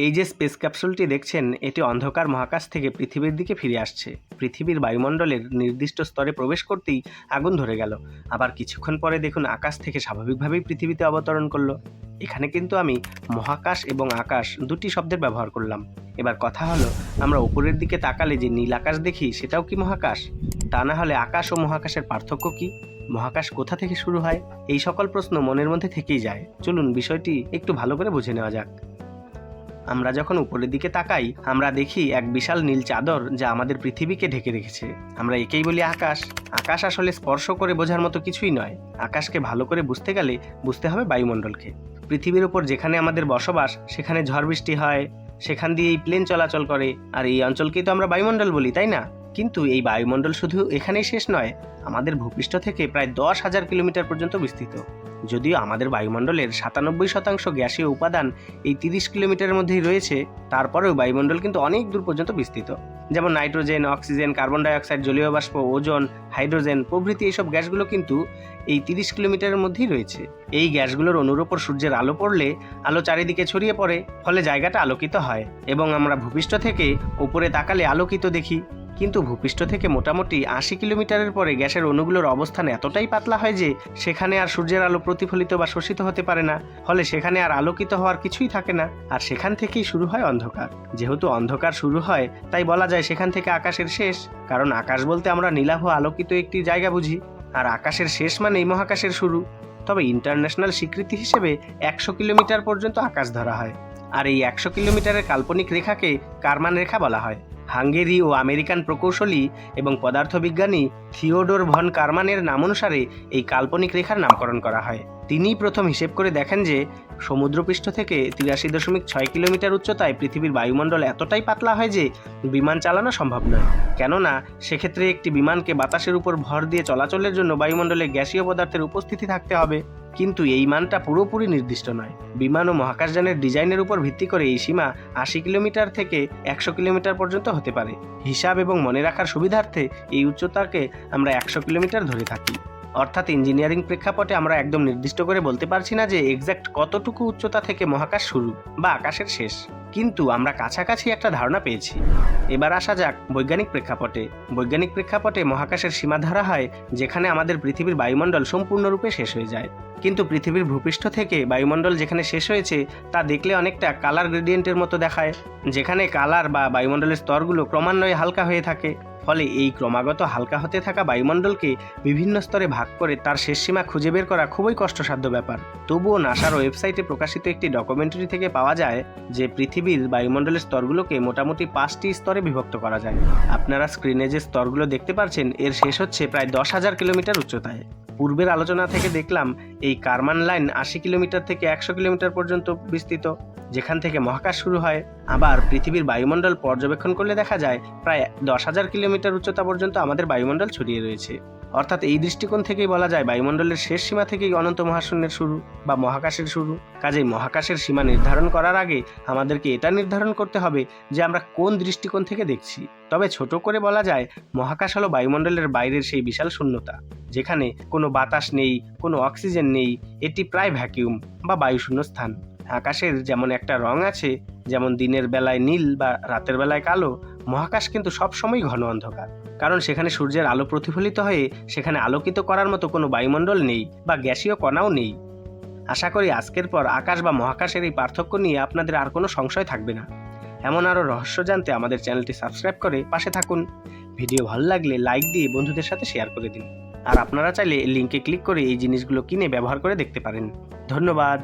এই যে স্পেস ক্যাপসুলটি দেখছেন, এটি অন্ধকার মহাকাশ থেকে পৃথিবীর দিকে ফিরে আসছে। পৃথিবীর বায়ুমণ্ডলের নির্দিষ্ট স্তরে প্রবেশ করতেই আগুন ধরে গেল। আবার কিছুক্ষণ পরে দেখুন আকাশ থেকে স্বাভাবিকভাবেই পৃথিবীতে অবতরণ করলো। এখানে কিন্তু আমি মহাকাশ এবং আকাশ দুটি শব্দের ব্যবহার করলাম। এবার কথা হলো, আমরা উপরের দিকে তাকালে যে নীল আকাশ দেখি সেটাও কি মহাকাশ? তা না হলে আকাশ ও মহাকাশের পার্থক্য কি? মহাকাশ কোথা থেকে শুরু হয়? এই সকল প্রশ্ন মনের মধ্যে থেকেই যায়। চলুন বিষয়টি একটু ভালো করে বুঝে নেওয়া যাক। আমরা যখন উপরের দিকে তাকাই, আমরা দেখি এক বিশাল নীল চাদর যা আমাদের পৃথিবীকে ঢেকে রেখেছে। আমরা একেই বলি আকাশ। আকাশ আসলে স্পর্শ করে বোঝার মতো কিছুই নয়। আকাশকে ভালো করে বুঝতে গেলে বুঝতে হবে বায়ুমণ্ডলকে। পৃথিবীর উপর যেখানে আমাদের বসবাস, সেখানে ঝড় বৃষ্টি হয়, সেখান দিয়ে এই প্লেন চলাচল করে, আর এই অঞ্চলকেই তো আমরা বায়ুমণ্ডল বলি, তাই না? কিন্তু এই বায়ুমণ্ডল শুধু এখানেই শেষ নয়। আমাদের ভূপৃষ্ঠ থেকে প্রায় 10,000 কিলোমিটার পর্যন্ত বিস্তৃত। যদিও আমাদের বায়ুমণ্ডলের 97% গ্যাসীয় উপাদান এই 30 কিলোমিটারের মধ্যেই রয়েছে, তারপরেও বায়ুমণ্ডল কিন্তু অনেক দূর পর্যন্ত বিস্তৃত। যেমন নাইট্রোজেন, অক্সিজেন, কার্বন ডাইঅক্সাইড, জলীয় বাষ্প, ওজোন, হাইড্রোজেন প্রভৃতি এইসব গ্যাসগুলো কিন্তু এই 30 কিলোমিটারের মধ্যেই রয়েছে। এই গ্যাসগুলোর অণুর ওপর সূর্যের আলো পড়লে আলো চারিদিকে ছড়িয়ে পড়ে, ফলে জায়গাটা আলোকিত হয় এবং আমরা ভূপৃষ্ঠ থেকে উপরে তাকালে আলোকিত দেখি। কিন্তু ভূপৃষ্ঠ থেকে মোটামুটি 80 কিলোমিটারের পরে গ্যাসের অণুগুলোর অবস্থান এতটাই পাতলা হয় যে সেখানে আর সূর্যের আলো প্রতিফলিত বা শোষিত হতে পারে না। ফলে সেখানে আর আলোকিত হওয়ার কিছুই থাকে না, আর সেখান থেকেই শুরু হয় অন্ধকার। যেহেতু অন্ধকার শুরু হয়, তাই বলা যায় সেখান থেকে আকাশের শেষ। কারণ আকাশ বলতে আমরা নীলাভ আলোকিত একটি জায়গা বুঝি, আর আকাশের শেষ মানেই মহাকাশের শুরু। তবে ইন্টারন্যাশনাল স্বীকৃতি হিসেবে 100 কিলোমিটার পর্যন্ত আকাশ ধরা হয়, আর এই 100 কিলোমিটারের কাল্পনিক রেখাকে কারমান রেখা বলা হয়। হাঙ্গেরি ও আমেরিকান প্রকৌশলী এবং পদার্থবিজ্ঞানী থিওডোর ভন কারমানের নামানুসারে এই কাল্পনিক রেখার নামকরণ করা হয়। তিনিই প্রথম হিসেব করে দেখেন যে সমুদ্রপৃষ্ঠ থেকে 83.6 কিলোমিটার উচ্চতায় পৃথিবীর বায়ুমণ্ডল এতটাই পাতলা হয় যে বিমান চালানো সম্ভব নয়। কেননা সেক্ষেত্রে একটি বিমানকে বাতাসের উপর ভর দিয়ে চলাচলের জন্য বায়ুমণ্ডলে গ্যাসীয় পদার্থের উপস্থিতি থাকতে হবে। কিন্তু এই মানটা পুরোপুরি নির্দিষ্ট নয়। বিমান ও মহাকাশযানের ডিজাইনের উপর ভিত্তি করে এই সীমা 80 কিলোমিটার থেকে 100 কিলোমিটার পর্যন্ত হতে পারে। হিসাব এবং মনে রাখার সুবিধার্থে এই উচ্চতাকে আমরা 100 কিলোমিটার ধরে থাকি। অর্থাৎ ইঞ্জিনিয়ারিং প্রেক্ষাপটে আমরা একদম নির্দিষ্ট করে বলতে পারছি না যে এক্স্যাক্ট কতটুকু উচ্চতা থেকে মহাকাশ শুরু বা আকাশের শেষ, কিন্তু আমরা কাছাকাছি একটা ধারণা পেয়েছি। এবার আসা যাক বৈজ্ঞানিক প্রেক্ষাপটে। বৈজ্ঞানিক প্রেক্ষাপটে মহাকাশের সীমা ধরা হয় যেখানে আমাদের পৃথিবীর বায়ুমণ্ডল সম্পূর্ণরূপে শেষ হয়ে যায়। কিন্তু পৃথিবীর ভূপৃষ্ঠ থেকে বায়ুমণ্ডল যেখানে শেষ হয়েছে তা দেখলে অনেকটা কালার গ্রেডিয়েন্টের মতো দেখায়, যেখানে কালার বা বায়ুমণ্ডলের স্তরগুলো ক্রমান্বয়ে হালকা হয়ে থাকে। ফলে এই ক্রমাগত হালকা হতে থাকা বায়ুমণ্ডলকে বিভিন্ন স্তরে ভাগ করে তার শেষ সীমা খুঁজে বের করা খুবই কষ্টসাধ্য ব্যাপার। তবুও নাসার ওয়েবসাইটে প্রকাশিত একটি ডকুমেন্টারি থেকে পাওয়া যায় যে পৃথিবীর বায়ুমণ্ডলের স্তরগুলোকে মোটামুটি 5টি স্তরে বিভক্ত করা যায়। আপনারা স্ক্রিনে যে স্তরগুলো দেখতে পাচ্ছেন, এর শেষ হচ্ছে প্রায় 10,000 কিলোমিটার উচ্চতায়। পূর্বের আলোচনা থেকে দেখলাম এই কারমান লাইন 80 কিলোমিটার থেকে 100 কিলোমিটার পর্যন্ত বিস্তৃত, যেখান থেকে মহাকাশ শুরু হয়। আবার পৃথিবীর বায়ুমণ্ডল পর্যবেক্ষণ করলে দেখা যায় প্রায় 10,000 কিলোমিটার উচ্চতা পর্যন্ত আমাদের বায়ুমণ্ডল ছড়িয়ে রয়েছে। অর্থাৎ এই দৃষ্টিকোণ থেকেই বলা যায় বায়ুমণ্ডলের শেষ সীমা থেকেই অনন্ত মহাশূন্যের শুরু বা মহাকাশের শুরু। কাজেই মহাকাশের সীমা নির্ধারণ করার আগে আমাদেরকে এটা নির্ধারণ করতে হবে যে আমরা কোন দৃষ্টিকোণ থেকে দেখছি। তবে ছোট করে বলা যায় মহাকাশ হলো বায়ুমণ্ডলের বাইরের সেই বিশাল শূন্যতা, যেখানে কোনো বাতাস নেই, কোনো অক্সিজেন নেই। এটি প্রায় ভ্যাকিউম বা বায়ুশূন্য স্থান। আকাশের যেমন একটা রং আছে, যেমন দিনের বেলায় নীল বা রাতের বেলায় কালো, মহাকাশ কিন্তু সবসময় ঘন অন্ধকার। কারণ সেখানে সূর্যের আলো প্রতিফলিত হয়ে সেখানে আলোকিত করার মতো কোনো বায়ুমণ্ডল নেই বা গ্যাসীয় কণাও নেই। আশা করি আজকের পর আকাশ বা মহাকাশের এই পার্থক্য নিয়ে আপনাদের আর কোনো সংশয় থাকবে না। এমন আরও রহস্য জানতে আমাদের চ্যানেলটি সাবস্ক্রাইব করে পাশে থাকুন। ভিডিও ভালো লাগলে লাইক দিয়ে বন্ধুদের সাথে শেয়ার করে দিন। আর আপনারা চাইলে লিঙ্কে ক্লিক করে এই জিনিসগুলো কিনে ব্যবহার করে দেখতে পারেন। ধন্যবাদ।